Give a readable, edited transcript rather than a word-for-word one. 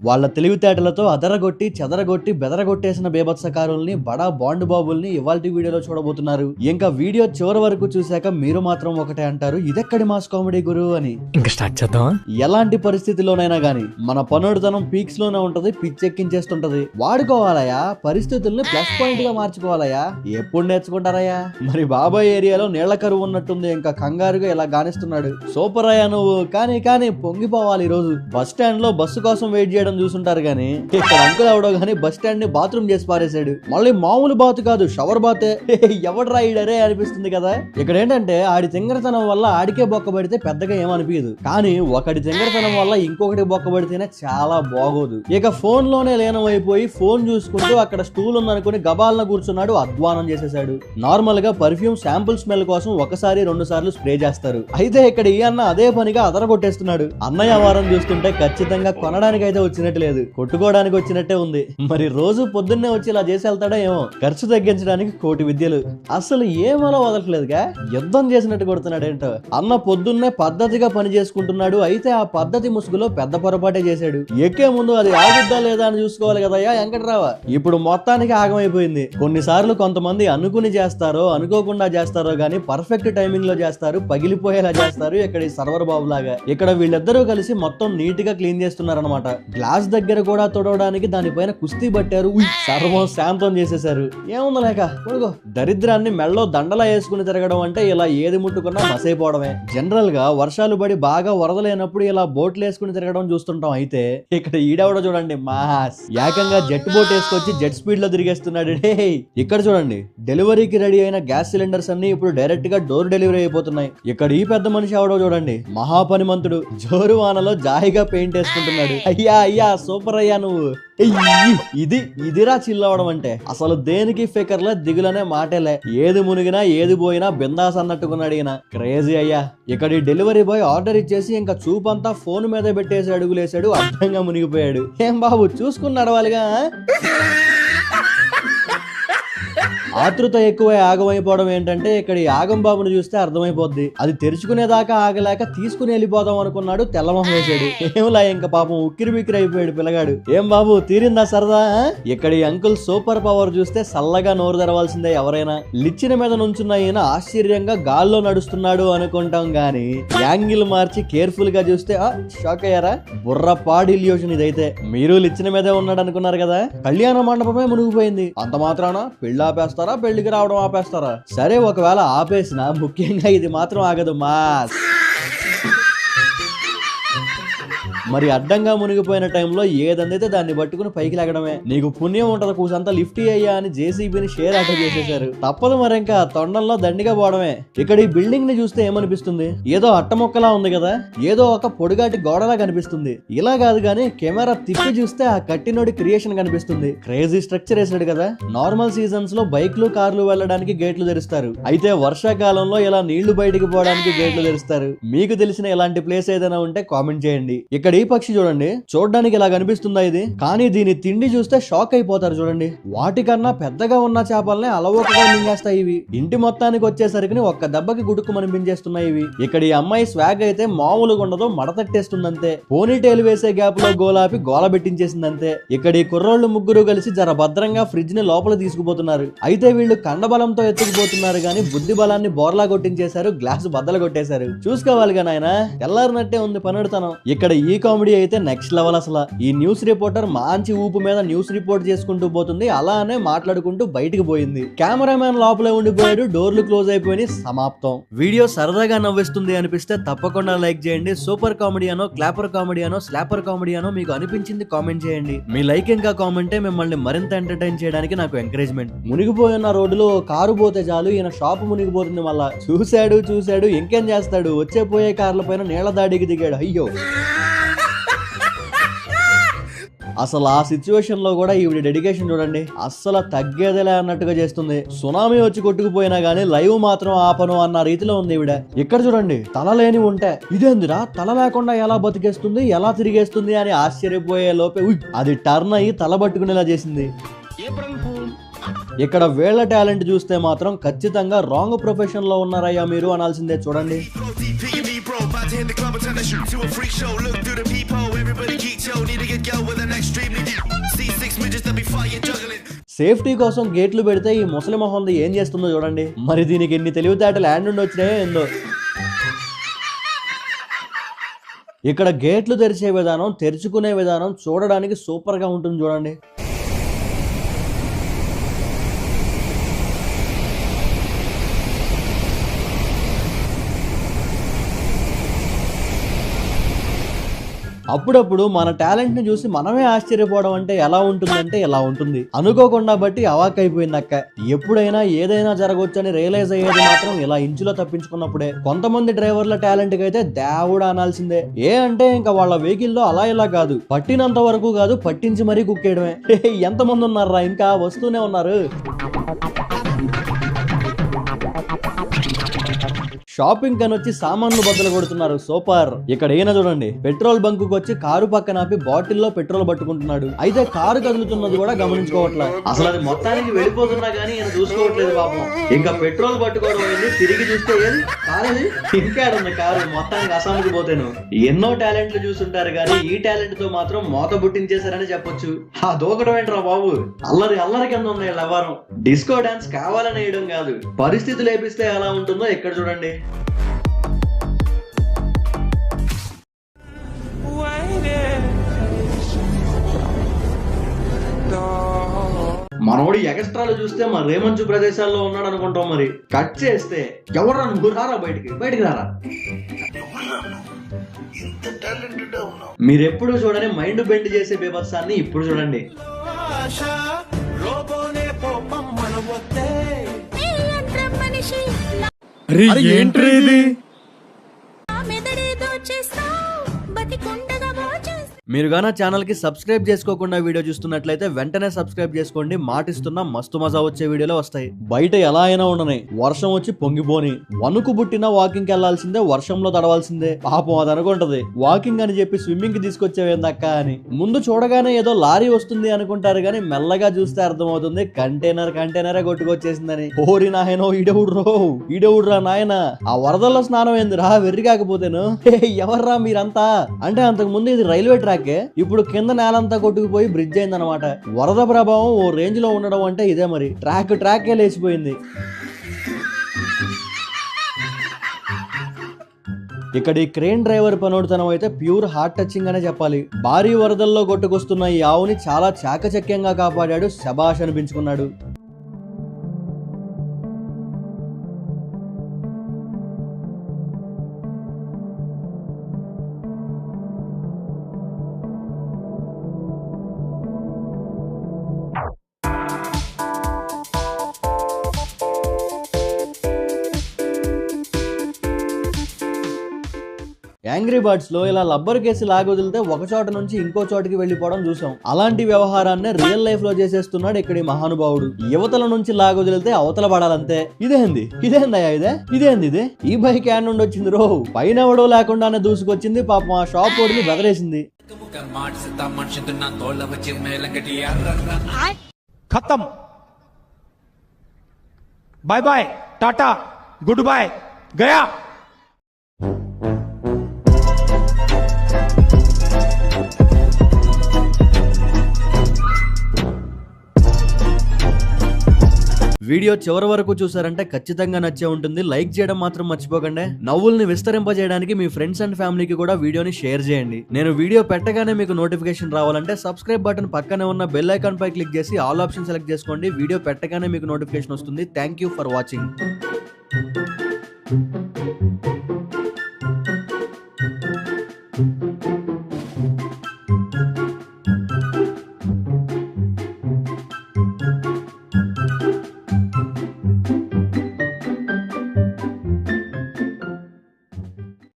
వాళ్ళ తెలివితేటలతో అదరగొట్టి చెదరగొట్టి బెదరగొట్టేసిన బేభత్సకారుల్ని బడా బాండ్ బాబుల్ని ఇవాల్టి వీడియోలో చూడబోతున్నారు. ఇంకా వీడియో చివరి వరకు చూశాక మీరు మాత్రం ఒకటే అంటారు, ఇదెక్కడి మాస్ కామెడీ గురు అని. ఇంకా స్టార్ట్ చేద్దాం. ఎలాంటి పరిస్థితిలోనైనా గానీ మన పనుడుతనం పీక్స్ లోనే ఉంటది, పిచ్చెక్కించేస్తుంటది. వాడుకోవాలయా, పరిస్థితుల్ని ప్లస్ పాయింట్ గా మార్చుకోవాలయా. ఎప్పుడు నేర్చుకుంటారయ్యా? మరి బాబాయ్ ఏరియాలో నీళ్ల కరువు ఉన్నట్టుంది, ఇంకా కంగారుగా ఇలా గానిస్తున్నాడు. సూపర్ అయ్యా నువ్వు, కానీ కానీ పొంగిపోవాలి. ఈ రోజు బస్ స్టాండ్ లో బస్సు కోసం వెయిట్ చేయడం చూసుంటారు గానీ ఇక్కడ అంకుల్ అవడో గానీ బస్ స్టాండ్ ని బాత్రూమ్ చేసి పారేశాడు. మళ్ళీ మామూలు బాతు కాదు, షవర్ బాతే. ఎవడు రాయిడరే అనిపిస్తుంది కదా. ఇక్కడ ఏంటంటే ఆడి తింగరతనం వల్ల ఆడికే బొక్కబడితే పెద్దగా ఏమనిపించదు, కానీ ఒకటి తింగరతనం వల్ల ఇంకొకటి బొక్కబడితేనే చాలా బాగోదు. ఇక ఫోన్ లోనే లీనమైపోయి ఫోన్ చూసుకుంటూ అక్కడ స్టూల్ ఉందనుకుని గబాలన కూర్చున్నాడు, అధ్వానం చేసేసాడు. నార్మల్ గా పర్ఫ్యూమ్ శాంపుల్ స్మెల్ కోసం ఒకసారి 2 సార్లు స్ప్రే చేస్తారు. అయితే ఇక్కడ ఈ అన్న అదే పనిగా అదరగొట్టేస్తున్నాడు. అన్నయ్య వారం చూస్తుంటే ఖచ్చితంగా కొనడానికి అయితే వచ్చినట్టు లేదు, కొట్టుకోవడానికి వచ్చినట్టే ఉంది. మరి రోజు పొద్దున్నే వచ్చి ఇలా చేసి వెళ్తాడో ఏమో. ఖర్చు తగ్గించడానికి కోటి విద్యలు. అసలు ఏమలో వదలట్లేదుగా, యుద్ధం చేసినట్టు కొడుతున్నాడు ఏంటో. అన్న పొద్దున్నే పద్ధతిగా పని చేసుకుంటున్నాడు, అయితే ఆ పద్ధతి ముసుగులో పెద్ద పొరపాటే చేశాడు. ఎక్కే ముందు అది ఆగుద్దా లేదా అని చూసుకోవాలి కదయ్యా వెంకట్రావ. ఇప్పుడు మొత్తానికి ఆగమైపోయింది. కొన్నిసార్లు కొంతమంది అనుకుని చేస్తారో అనుకోకుండా చేస్తారో గానీ పర్ఫెక్ట్ టైమింగ్ లో చేస్తారు, పగిలిపోయేలా చేస్తారు. ఇక్కడ ఈ సర్వర్ బాబు లాగా ఇక్కడ వీళ్ళిద్దరూ కలిసి మొత్తం నీట్ గా క్లీన్ చేస్తున్నారనమాట. గ్లాస్ దగ్గర కూడా తొడవడానికి దానిపైన కుస్తీ పట్టారు, సర్వం శాంతం చేసేశారు. ఏముంది లేక కొడుకో. దరిద్రాన్ని మెళ్ళో దండలా వేసుకుని తిరగడం అంటే ఇలా ఏది ముట్టుకున్నా మసైపోవడమే. జనరల్ గా వర్షాలు పడి బాగా వరదలైనప్పుడు ఇలా బోట్లు వేసుకుని తిరగడం చూస్తుంటాం. అయితే ఇక్కడ ఈడవడ చూడండి, మాస్ ఏకంగా జెట్ బోట్ వేసుకొచ్చి జెట్ స్పీడ్ లో తిరిగేస్తున్నాడు. ఇక్కడ చూడండి, డెలివరీకి రెడీ అయిన గ్యాస్ సిలిండర్స్ అన్ని ఇప్పుడు డైరెక్ట్ గా డోర్ డెలివరీ అయిపోతున్నాయి. ఇక్కడ ఈ పెద్ద మనిషి ఎవడో చూడండి, మహాపనిమంతుడు, జోరు వానలో జాయిగా పెయింట్ వేసుకుంటున్నాడు. అయ్యా అయ్యా సూపర్ అయ్యా నువ్వు. ఇదిరా చిల్లవడం అంటే. అసలు దేనికి ఫికర్లే, దిగులనే మాటలే. ఏది మునిగినా ఏది పోయినా బిందాస్ అన్నట్టుకున్నాడు ఈయన. క్రేజీ అయ్యా. ఇక్కడ డెలివరీ బాయ్ ఆర్డర్ ఇచ్చేసి ఇంకా చూపంతా ఫోన్ మీద పెట్టేసి అడుగులేసాడు, అర్థంగా మునిగిపోయాడు. ఏం బాబు చూసుకుని నడవాలిగా. ఆతృత ఎక్కువ ఆగమైపోవడం ఏంటంటే ఇక్కడ ఈ ఆగం బాబును చూస్తే అర్థమైపోద్ది. అది తెరుచుకునేదాకా ఆగలేక తీసుకుని వెళ్ళిపోదాం అనుకున్నాడు, తెల్లమొహం వేసాడు. ఏంలా ఇంకా పాపం ఉక్కిరి బిక్కిరి అయిపోయాడు పిల్లగాడు. ఏం బాబు తీరిందా సరదా? ఇక్కడ ఈ అంకుల్ సూపర్ పవర్ చూస్తే సల్లగా నోరు తెరవాల్సిందే ఎవరైనా. లిచ్చిన మీద నుంచున్న ఈయన ఆశ్చర్యంగా గాల్లో నడుస్తున్నాడు అనుకుంటాం గాని యాంగిల్ మార్చి కేర్ఫుల్ గా చూస్తే షాక్ అయ్యారా? బుర్ర పాడి ఇల్యూషన్ ఇదైతే. మీరు లిచ్చిన మీదే ఉన్నాడు అనుకున్నారు కదా, కళ్యాణ మండపమే మునిగిపోయింది. అంత మాత్రాన పెళ్లి ఆపేస్తారా, పెళ్లికి రావడం ఆపేస్తారా? సరే ఒకవేళ ఆపేసినా ముఖ్యంగా ఇది మాత్రం ఆగదు మాస్. మరి అడ్డంగా మునిగిపోయిన టైంలో ఏదందైతే దాన్ని పట్టుకుని పైకి లాగడమే. నీకు పుణ్యం ఉంటది కూసంతా లిఫ్ట్ అయ్యా అని జేసీబీని షేర్ ఆటో చేసేశారు. తప్పదు మరి, ఇంకా తొండంలో దండిగా పోవడమే. ఇక్కడ ఈ బిల్డింగ్ ని చూస్తే ఏమనిపిస్తుంది, ఏదో అట్టమొక్కలా ఉంది కదా, ఏదో ఒక పొడుగాటి గోడలా కనిపిస్తుంది. ఇలా కాదు గానీ కెమెరా తిప్పి చూస్తే ఆ కట్టినోడి క్రియేషన్ కనిపిస్తుంది. క్రేజీ స్ట్రక్చర్ వేసాడు కదా. నార్మల్ సీజన్స్ లో బైక్లు కార్లు వెళ్ళడానికి గేట్లు తెరుస్తారు, అయితే వర్షాకాలంలో ఇలా నీళ్లు బయటికి పోవడానికి గేట్లు తెరుస్తారు. మీకు తెలిసిన ఇలాంటి ప్లేస్ ఏదైనా ఉంటే కామెంట్ చేయండి. ఇక్కడ ఈ పక్షి చూడండి, చూడడానికి ఇలా కనిపిస్తుందా ఇది, కానీ దీని తిండి చూస్తే షాక్ అయిపోతారు చూడండి. వాటికన్నా పెద్దగా ఉన్న చేపల్ని అలవోకగా మింగేస్తాయి ఇవి. ఇంటి మొత్తానికి వచ్చేసరికి ఒక్క దెబ్బకి గుడుకు మనిపించేస్తున్నాయి ఇవి. ఇక్కడ ఈ అమ్మాయి స్వాగ్ అయితే మామూలుగా ఉండదు, మడతట్టేస్తుందంతే. పోనీటైల్ వేసే గ్యాప్ లో గోలాపి గోల పెట్టించేసిందంతే. ఇక్కడ ఈ కుర్రోళ్ళు ముగ్గురు కలిసి జర భద్రంగా ఫ్రిడ్జ్ ని లోపల తీసుకుపోతున్నారు. అయితే వీళ్ళు కండబలంతో ఎత్తుకుపోతున్నారు గానీ బుద్ధి బలాన్ని బోర్లా కొట్టించేశారు, గ్లాసు బద్దలు కొట్టేశారు. చూసుకోవాలిగా నాయన, తెల్లారినట్టే ఉంది పనుడుతనం. ఇక్కడ ఈ కామెడీ అయితే నెక్స్ట్ లెవెల్. అసలు ఈ న్యూస్ రిపోర్టర్ మంచి ఊపు మీద న్యూస్ రిపోర్ట్ చేసుకుంటూ పోతుంది, అలానే మాట్లాడుకుంటూ బయటికి పోయింది. కెమెరామ్యాన్ లోపలే ఉండిపోయాడు, డోర్లు క్లోజ్ అయిపోయి సమాప్తం. వీడియో సరదాగా నవ్విస్తుంది అనిపిస్తే తప్పకుండా లైక్ చేయండి. సూపర్ కామెడీ అనో, క్లాపర్ కామెడీ అనో, స్లాపర్ కామెడీ అనో మీకు అనిపించింది కామెంట్ చేయండి. మీ లైక్ ఇంకా కామెంటే మిమ్మల్ని మరింత ఎంటర్టైన్ చేయడానికి నాకు ఎంకరేజ్మెంట్. మునిగిపోయిన రోడ్డులో కారు పోతే చాలు ఈయన షాప్ మునిగిపోతుంది. మళ్ళా చూశాడు ఇంకేం చేస్తాడు, వచ్చే పోయే కార్ల పైన నీళ్ల దాడికి దిగాడు. అయ్యో, అసలు ఆ సిచ్యువేషన్ లో కూడా ఈవిడ డెడికేషన్ చూడండి, అస్సలు తగ్గేదేలే అన్నట్టుగా చేస్తుంది. సునామీ వచ్చి కొట్టుకుపోయినా గానీ లైవ్ మాత్రం ఆపను అన్న రీతిలో ఉంది ఈవిడ. ఇక్కడ చూడండి, తల లేని ఉంటే ఇదేందిరా తల లేకుండా ఎలా బతికేస్తుంది, ఎలా తిరిగేస్తుంది అని ఆశ్చర్యపోయే లోపే అది టర్న్ అయ్యి తల పట్టుకునేలా చేసింది. ఇక్కడ వీళ్ళ టాలెంట్ చూస్తే మాత్రం ఖచ్చితంగా రాంగ్ ప్రొఫెషన్ లో ఉన్నారయ్యా మీరు అనాల్సిందే. చూడండి, సేఫ్టీ కోసం గేట్లు పెడితే ఈ ముసలి మొహం ఏం చేస్తుందో చూడండి. మరి దీనికి ఎన్ని తెలివితేటలు ల్యాండ్ నుండి వచ్చినాయో ఏందో. ఇక్కడ గేట్లు తెరిచే విధానం, తెరుచుకునే విధానం చూడడానికి సూపర్ గా ఉంటుంది చూడండి. అప్పుడప్పుడు మన టాలెంట్ ని చూసి మనమే ఆశ్చర్యపోవడం అంటే ఎలా ఉంటుందంటే ఎలా ఉంటుంది. అనుకోకుండా బట్టి అవాక్కైపోయింది అక్క. ఎప్పుడైనా ఏదైనా జరగవచ్చు అని రియలైజ్ అయ్యేది మాత్రం ఇలా ఇంచులో తప్పించుకున్నప్పుడే. కొంతమంది డ్రైవర్ల టాలెంట్ కి అయితే దేవుడు అనాల్సిందే. అంటే ఇంకా వాళ్ళ వెహికల్ లో అలా ఇలా కాదు, పట్టినంత వరకు కాదు పట్టించి మరీ కుక్కేయడమే. ఎంతమంది ఉన్నారా, ఇంకా వస్తూనే ఉన్నారు. షాపింగ్ కని వచ్చి సామాన్లు బద్దలు కొడుతున్నారు. సూపర్. ఇక్కడ ఈయన చూడండి, పెట్రోల్ బంక్ కు వచ్చి కారు పక్కన ఆపి బాటిల్లో పెట్రోల్ పట్టుకుంటున్నాడు. అయితే కారు కదులుతున్నది కూడా గమనించుకోవట్లే. అసలు అది మొత్తానికి వెళ్ళిపోతున్నా గానీ ఈయన చూసుకోవట్లేదు పాపం. ఇంకా పెట్రోల్ పట్టుకోవడం అయింది, తిరిగి చూస్తే ఏది కాలేదు, ఇంకా ఉంది కారు. మొత్తానికి అసాంకి పోతేను. ఎన్నో టాలెంట్లు చూస్తుంటారు కానీ ఈ టాలెంట్ తో మాత్రం మోత బుట్టించేశారని చెప్పొచ్చు. ఆ దూకడం ఏంట్రా బాబు, అల్లరి అల్లరి కింద ఉంది వ్యవహారం. డిస్కో డాన్స్ కావాలని వేయడం కాదు, పరిస్థితులు ఏపిస్తే ఎలా ఉంటుందో ఇక్కడ చూడండి. మనోడు ఎక్స్ట్రాలు చూస్తే మన రేమంచు ప్రదేశాల్లో ఉన్నాడు అనుకుంటాం. మరి కట్ చేస్తే ఎవరు నువ్వు రారా, బయటికి రారా. మీరెప్పుడు చూడని మైండ్ బెండ్ చేసే బీభత్సాన్ని ఇప్పుడు చూడండి. మీరు గానా ఛానల్ కి సబ్స్క్రైబ్ చేసుకోకుండా వీడియో చూస్తున్నట్లయితే వెంటనే సబ్స్క్రైబ్ చేసుకోండి. మాటిస్తున్నా మస్తు మజా వచ్చే వీడియోలో వస్తాయి. బయట ఎలా అయినా ఉండని, వర్షం వచ్చి పొంగిపోని, వణుకు బుట్టిన వాకింగ్ కి వెళ్లాల్సిందే, వర్షంలో తడవాల్సిందే. పాపం అది అనుకుంటది వాకింగ్ అని చెప్పి స్విమ్మింగ్ కి తీసుకొచ్చేవేందక్క అని. ముందు చూడగానే ఏదో లారీ వస్తుంది అనుకుంటారు గానీ మెల్లగా చూస్తే అర్థమవుతుంది కంటైనరే కొట్టుకొచ్చేసిందని. ఓరి నాయనో, ఈడెవుడ్రా నాయన. ఆ వరదల్లో స్నానం ఏందిరా వెర్రి కాకపోతేను. ఎవర్రా మీరంతా అంటే అంతకు ముందు ఇది రైల్వే ట్రాక్, ఇప్పుడు కింద నేలంతా కొట్టుకుపోయి బ్రిడ్జ్ అయిందనమాట. వరద ప్రభావం ఓ రేంజ్ లో ఉండడం అంటే ఇదే. మరి ట్రాకే లేచిపోయింది. ఇక్కడ ఈ క్రేన్ డ్రైవర్ పనోడుతనం అయితే ప్యూర్ హార్ట్ టచింగ్ అనే చెప్పాలి. భారీ వరదల్లో కొట్టుకొస్తున్న ఈ ఆవుని చాలా చాకచక్యంగా కాపాడాడు. శబాష్ అనిపించుకున్నాడు. యాంగ్రీ బర్డ్స్ లో ఇలా లబ్బర్ కేసు లాగొదిలితే ఒక చోట నుంచి ఇంకో చోటికి వెళ్లిపోవడం చూసాం. అలాంటి వ్యవహారాన్ని రియల్ లైఫ్ లో చేసేస్తున్నాడు ఇక్కడ ఈ మహానుభావుడు. యువతల నుంచి లాగొదిలితే అవతల పడాలంతే. ఇదేంది ఈ బైక్ యాడ్ నుండి వచ్చింది రో. పైన ఎవడో లేకుండానే దూసుకొచ్చింది. పాపం ఆ షాప్ ఓడిని బెదరేసింది. ఖతం, bye bye, tata, good bye, గయా. వీడియో చివరి వరకు చూసారంటే ఖచ్చితంగా నచ్చే ఉంటుంది. లైక్ చేయడం మాత్రం మర్చిపోకండి. నవ్వుల్ని విస్తరింపజేయడానికి మీ ఫ్రెండ్స్ అండ్ ఫ్యామిలీకి కూడా వీడియోని షేర్ చేయండి. నేను వీడియో పెట్టగానే మీకు నోటిఫికేషన్ రావాలంటే సబ్స్క్రైబ్ బటన్ పక్కనే ఉన్న బెల్ ఐకాన్ పై క్లిక్ చేసి ఆల్ ఆప్షన్ సెలెక్ట్ చేసుకోండి. వీడియో పెట్టగానే మీకు నోటిఫికేషన్ వస్తుంది. Thank you for watching.